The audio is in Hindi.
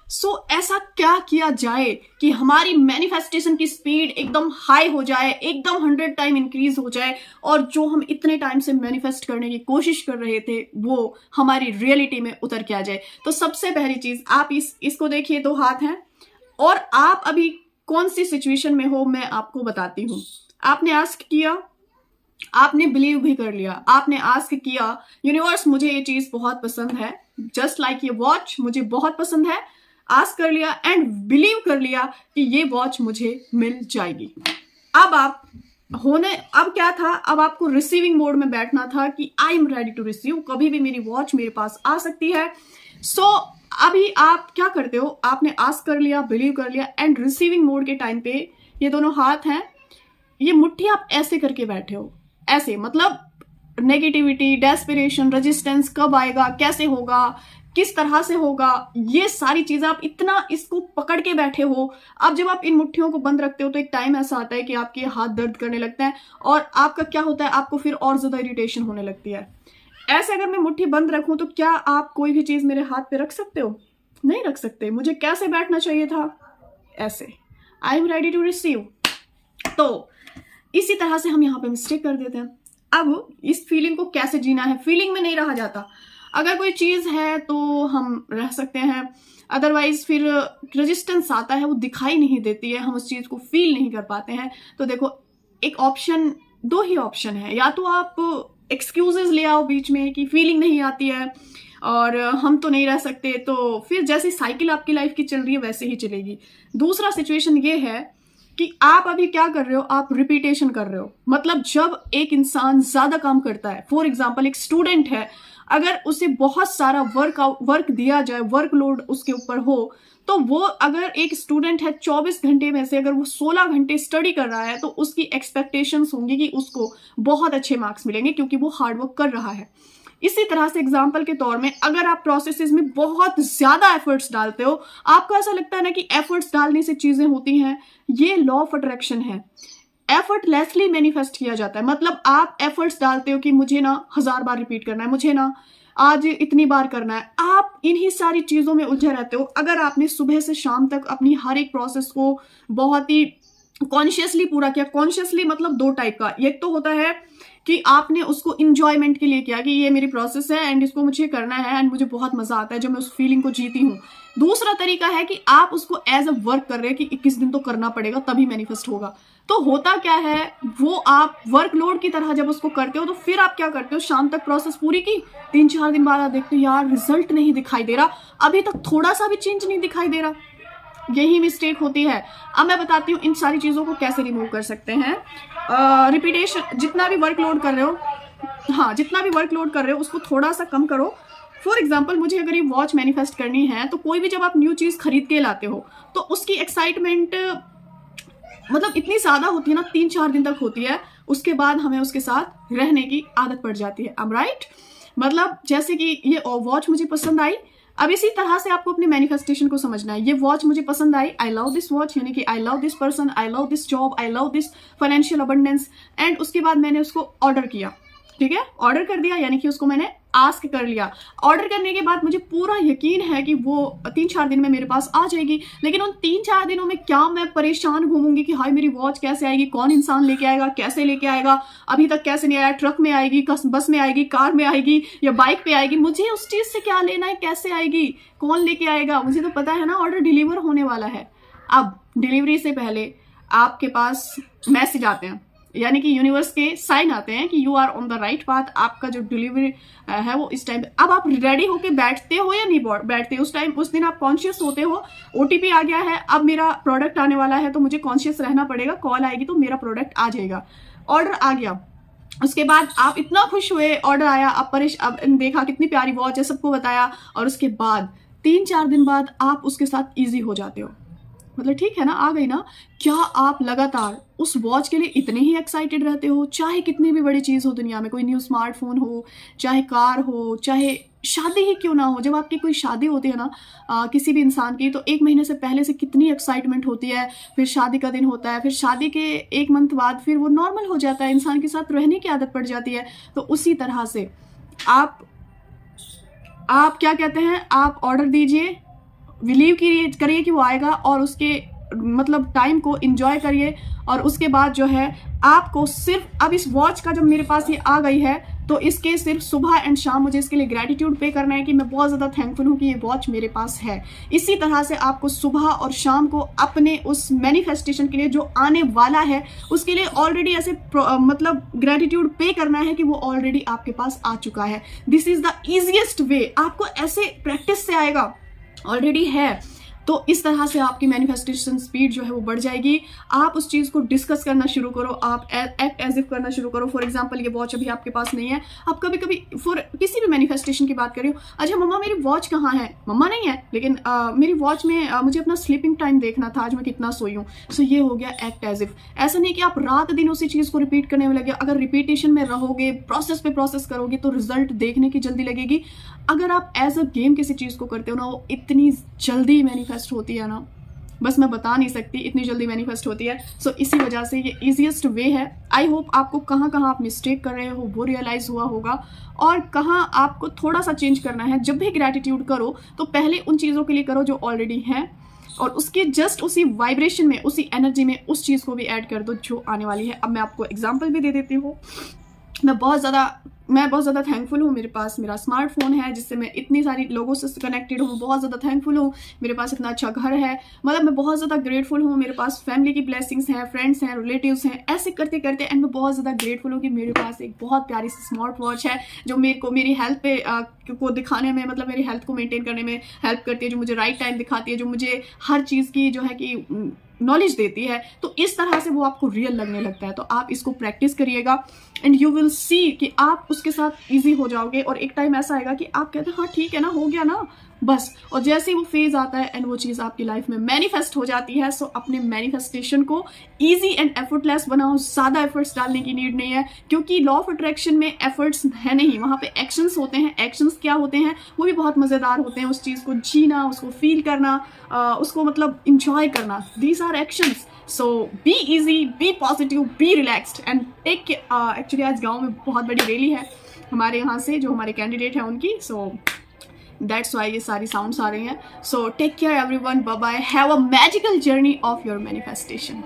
ऐसा क्या किया जाए कि हमारी मैनिफेस्टेशन की स्पीड एकदम हाई हो जाए, एकदम 100 टाइम इंक्रीज हो जाए, और जो हम इतने टाइम से मैनिफेस्ट करने की कोशिश कर रहे थे वो हमारी रियलिटी में उतर के आ जाए। तो सबसे पहली चीज, आप इसको देखिए, 2 हाथ हैं और आप अभी कौन सी सिचुएशन में हो मैं आपको बताती हूँ। आपने आस्क किया, आपने बिलीव भी कर लिया, आपने आस्क किया यूनिवर्स मुझे ये चीज बहुत पसंद है, जस्ट लाइक ये वॉच मुझे बहुत पसंद है, आस्क कर लिया एंड बिलीव कर लिया कि ये वॉच मुझे मिल जाएगी। अब क्या था, अब आपको रिसीविंग मोड में बैठना था कि I am ready to receive, कभी भी मेरी वॉच मेरे पास आ सकती है। अभी आप क्या करते हो, आपने आस्क कर लिया, बिलीव कर लिया एंड रिसीविंग मोड के टाइम पे ये दोनों हाथ हैं, ये मुट्ठी आप ऐसे करके बैठे हो, ऐसे, मतलब नेगेटिविटी, डेस्पिरेशन, रेजिस्टेंस कब आएगा, कैसे होगा, किस तरह से होगा, ये सारी चीजें आप इतना इसको पकड़ के बैठे हो। अब जब आप इन मुट्ठियों को बंद रखते हो तो एक टाइम ऐसा आता है कि आपके हाथ दर्द करने लगते हैं और आपका क्या होता है, आपको फिर और ज्यादा इरिटेशन होने लगती है। ऐसे अगर मैं मुट्ठी बंद रखूं तो क्या आप कोई भी चीज मेरे हाथ पे रख सकते हो? नहीं रख सकते। मुझे कैसे बैठना चाहिए था? ऐसे, I am ready to receive. तो इसी तरह से हम यहाँ पे मिस्टेक कर देते हैं। अब इस फीलिंग को कैसे जीना है, फीलिंग में नहीं रहा जाता। अगर कोई चीज है तो हम रह सकते हैं, अदरवाइज फिर रेजिस्टेंस आता है, वो दिखाई नहीं देती है, हम उस चीज को फील नहीं कर पाते हैं। तो देखो, एक ऑप्शन, 2 ही ऑप्शन है, या तो आप एक्सक्यूजेस ले आओ बीच में कि फीलिंग नहीं आती है और हम तो नहीं रह सकते, तो फिर जैसी साइकिल आपकी लाइफ की चल रही है वैसे ही चलेगी। दूसरा सिचुएशन ये है कि आप अभी क्या कर रहे हो, आप रिपीटेशन कर रहे हो। मतलब जब एक इंसान ज्यादा काम करता है, फॉर एग्जाम्पल एक स्टूडेंट है, अगर उसे बहुत सारा वर्क दिया जाए, वर्कलोड उसके ऊपर हो, तो वो अगर एक स्टूडेंट है 24 घंटे में से अगर वो 16 घंटे स्टडी कर रहा है तो उसकी एक्सपेक्टेशंस होंगी कि उसको बहुत अच्छे मार्क्स मिलेंगे क्योंकि वो हार्डवर्क कर रहा है। इसी तरह से एग्जाम्पल के तौर में अगर आप प्रोसेसेस में बहुत ज्यादा एफर्ट्स डालते हो, आपको ऐसा लगता है ना कि एफर्ट्स डालने से चीजें होती हैं, ये लॉ ऑफ अट्रैक्शन है। एफर्टलेसली मैनिफेस्ट किया जाता है। मतलब आप एफर्ट्स डालते हो कि मुझे ना 1000 बार रिपीट करना है, मुझे ना आज इतनी बार करना है, आप इन्हीं सारी चीजों में उलझे रहते हो। अगर आपने सुबह से शाम तक अपनी हर एक प्रोसेस को बहुत ही कॉन्शियसली पूरा किया, कॉन्शियसली मतलब 2 टाइप का, एक तो होता है कि आपने उसको इंजॉयमेंट के लिए किया कि ये मेरी प्रोसेस है एंड इसको मुझे करना है एंड मुझे बहुत मजा आता है जब मैं उस फीलिंग को जीती हूँ। दूसरा तरीका है कि आप उसको एज अ वर्क कर रहे हैं कि 21 दिन तो करना पड़ेगा तभी मैनिफेस्ट होगा। तो होता क्या है, वो आप वर्कलोड की तरह जब उसको करते हो तो फिर आप क्या करते हो, शाम तक प्रोसेस पूरी की, 3-4 दिन बाद आप देखते हो यार रिजल्ट नहीं दिखाई दे रहा, अभी तक थोड़ा सा भी चेंज नहीं दिखाई दे रहा। यही मिस्टेक होती है। अब मैं बताती हूँ इन सारी चीजों को कैसे रिमूव कर सकते हैं। रिपीटेशन, जितना भी वर्कलोड कर रहे हो, हाँ जितना भी वर्कलोड कर रहे हो उसको थोड़ा सा कम करो। फॉर एग्जाम्पल मुझे अगर ये वॉच मैनिफेस्ट करनी है तो कोई भी जब आप न्यू चीज खरीद के लाते हो तो उसकी एक्साइटमेंट मतलब इतनी ज्यादा होती है ना, 3-4 दिन तक होती है, उसके बाद हमें उसके साथ रहने की आदत पड़ जाती है। I am right? मतलब जैसे कि ये वॉच मुझे पसंद आई, अब इसी तरह से आपको अपने मैनिफेस्टेशन को समझना है। ये वॉच मुझे पसंद आई, आई लव दिस वॉच, यानी कि I love this person, I love this job, I love this financial abundance, and उसके बाद मैंने उसको ऑर्डर किया। ठीक है, ऑर्डर कर दिया, यानी कि उसको मैंने आस्क कर लिया। ऑर्डर करने के बाद मुझे पूरा यकीन है कि वो 3-4 दिन में मेरे पास आ जाएगी, लेकिन उन 3-4 दिनों में क्या मैं परेशान घूमूंगी कि हाय मेरी वॉच कैसे आएगी, कौन इंसान लेके आएगा, कैसे लेके आएगा, अभी तक कैसे नहीं आया, ट्रक में आएगी, बस में आएगी, कार में आएगी या बाइक पे आएगी, मुझे उस चीज से क्या लेना है, कैसे आएगी, कौन लेके आएगा, मुझे तो पता है ना ऑर्डर डिलीवर होने वाला है। अब डिलीवरी से पहले आपके पास मैसेज आते हैं, यानी कि यूनिवर्स के साइन आते हैं कि you are on the right path, आपका जो डिलीवरी है वो इस टाइम पे। अब आप रेडी होके बैठते हो या नहीं बैठते? उस दिन आप कॉन्शियस होते हो, ओटीपी आ गया है, अब मेरा प्रोडक्ट आने वाला है तो मुझे कॉन्शियस रहना पड़ेगा, कॉल आएगी तो मेरा प्रोडक्ट आ जाएगा। ऑर्डर आ गया, उसके बाद आप इतना खुश हुए, ऑर्डर आया, अब देखा कितनी प्यारी वॉच है, सबको बताया, और उसके बाद 3-4 दिन बाद आप उसके साथ ईजी हो जाते हो। मतलब ठीक है ना, आ गई ना? क्या आप लगातार उस वॉच के लिए इतने ही एक्साइटेड रहते हो, चाहे कितनी भी बड़ी चीज हो दुनिया में, कोई न्यू स्मार्टफोन हो, चाहे कार हो, चाहे शादी ही क्यों ना हो। जब आपकी कोई शादी होती है ना किसी भी इंसान की, तो 1 महीने से पहले से कितनी एक्साइटमेंट होती है, फिर शादी का दिन होता है, फिर शादी के 1 मंथ बाद फिर वो नॉर्मल हो जाता है, इंसान के साथ रहने की आदत पड़ जाती है। तो उसी तरह से आप क्या कहते हैं, आप ऑर्डर दीजिए, बिलीव करिए कि वो आएगा और उसके मतलब टाइम को इंजॉय करिए। और उसके बाद जो है आपको सिर्फ अब इस वॉच का जब मेरे पास ये आ गई है तो इसके सिर्फ सुबह एंड शाम मुझे इसके लिए ग्रेटिट्यूड पे करना है कि मैं बहुत ज़्यादा थैंकफुल हूँ कि ये वॉच मेरे पास है। इसी तरह से आपको सुबह और शाम को अपने उस मैनिफेस्टेशन के लिए जो आने वाला है उसके लिए ऑलरेडी ऐसे मतलब ग्रेटिट्यूड पे करना है कि वो ऑलरेडी आपके पास आ चुका है। This is the easiest way. आपको ऐसे प्रैक्टिस से आएगा, ऑलरेडी है, तो इस तरह से आपकी मैनिफेस्टेशन स्पीड जो है वो बढ़ जाएगी। आप उस चीज़ को डिस्कस करना शुरू करो, आप एक्ट एज इफ करना शुरू करो। फॉर एग्जांपल ये वॉच अभी आपके पास नहीं है, आप कभी कभी फॉर किसी भी मैनिफेस्टेशन की बात कर रही हो, अच्छा मम्मा मेरी वॉच कहाँ है, मम्मा नहीं है लेकिन मेरी वॉच में मुझे अपना स्लीपिंग टाइम देखना था, आज मैं कितना सोई हूँ। सो ये हो गया एक्ट एज इफ। ऐसा नहीं कि आप रात दिन उसी चीज़ को रिपीट करने में लगे। अगर रिपीटेशन में रहोगे, प्रोसेस पे प्रोसेस करोगे तो रिजल्ट देखने की जल्दी लगेगी। अगर आप एज अ गेम किसी चीज़ को करते हो ना, वो इतनी जल्दी मैनिफेस्ट होती है ना, बस मैं बता नहीं सकती, इतनी जल्दी मैनिफेस्ट होती है। सो इसी वजह से ये ईजीएस्ट वे है। आई होप आपको कहाँ कहाँ आप मिस्टेक कर रहे हो वो रियलाइज़ हुआ होगा और कहाँ आपको थोड़ा सा चेंज करना है। जब भी ग्रैटिट्यूड करो तो पहले उन चीज़ों के लिए करो जो ऑलरेडी हैं और उसके जस्ट उसी वाइब्रेशन में, उसी एनर्जी में उस चीज़ को भी ऐड कर दो जो आने वाली है। अब मैं आपको एग्जाम्पल भी दे देती हूँ। मैं बहुत ज़्यादा थैंकफुल हूँ, मेरे पास मेरा स्मार्टफोन है जिससे मैं इतनी सारी लोगों से कनेक्टेड हूँ। बहुत ज़्यादा थैंकफुल हूँ, मेरे पास इतना अच्छा घर है, मतलब मैं बहुत ज़्यादा ग्रेटफुल हूँ। मेरे पास फैमिली की ब्लेसिंग्स हैं, फ्रेंड्स हैं, रिलेटिव्स हैं। ऐसे करते करते एंड मैं बहुत ज़्यादा ग्रेटफुल हूँ कि मेरे पास एक बहुत प्यारी सी स्मार्ट वॉच है जो मेरे को मेरी हेल्थ पे को दिखाने में, मतलब मेरी हेल्थ को मेंटेन करने में हेल्प करती है, जो मुझे राइट टाइम दिखाती है, जो मुझे हर चीज़ की जो है कि नॉलेज देती है। तो इस तरह से वो आपको रियल लगने लगता है। तो आप इसको प्रैक्टिस करिएगा एंड यू विल सी कि आप उसके साथ इजी हो जाओगे और एक टाइम ऐसा आएगा कि आप कहते हैं हाँ ठीक है ना, हो गया ना बस। और जैसे ही वो फेज आता है एंड वो चीज़ आपकी लाइफ में मैनिफेस्ट हो जाती है। सो अपने मैनिफेस्टेशन को इजी एंड एफर्टलेस बनाओ। ज़्यादा एफर्ट्स डालने की नीड नहीं है क्योंकि लॉ ऑफ अट्रैक्शन में एफर्ट्स है नहीं, वहाँ पे एक्शंस होते हैं। एक्शंस क्या होते हैं वो भी बहुत मज़ेदार होते हैं। उस चीज़ को जीना, उसको फील करना, उसको मतलब इंजॉय करना, these are actions. So be easy, be positive, be relaxed and take. Actually आज गाँव में बहुत बड़ी रैली है हमारे यहाँ से, जो हमारे कैंडिडेट हैं उनकी। सो दैट्स वाई ये सारी साउंड्स आ रही हैं। So take care everyone, bye bye, have a magical journey of your manifestation.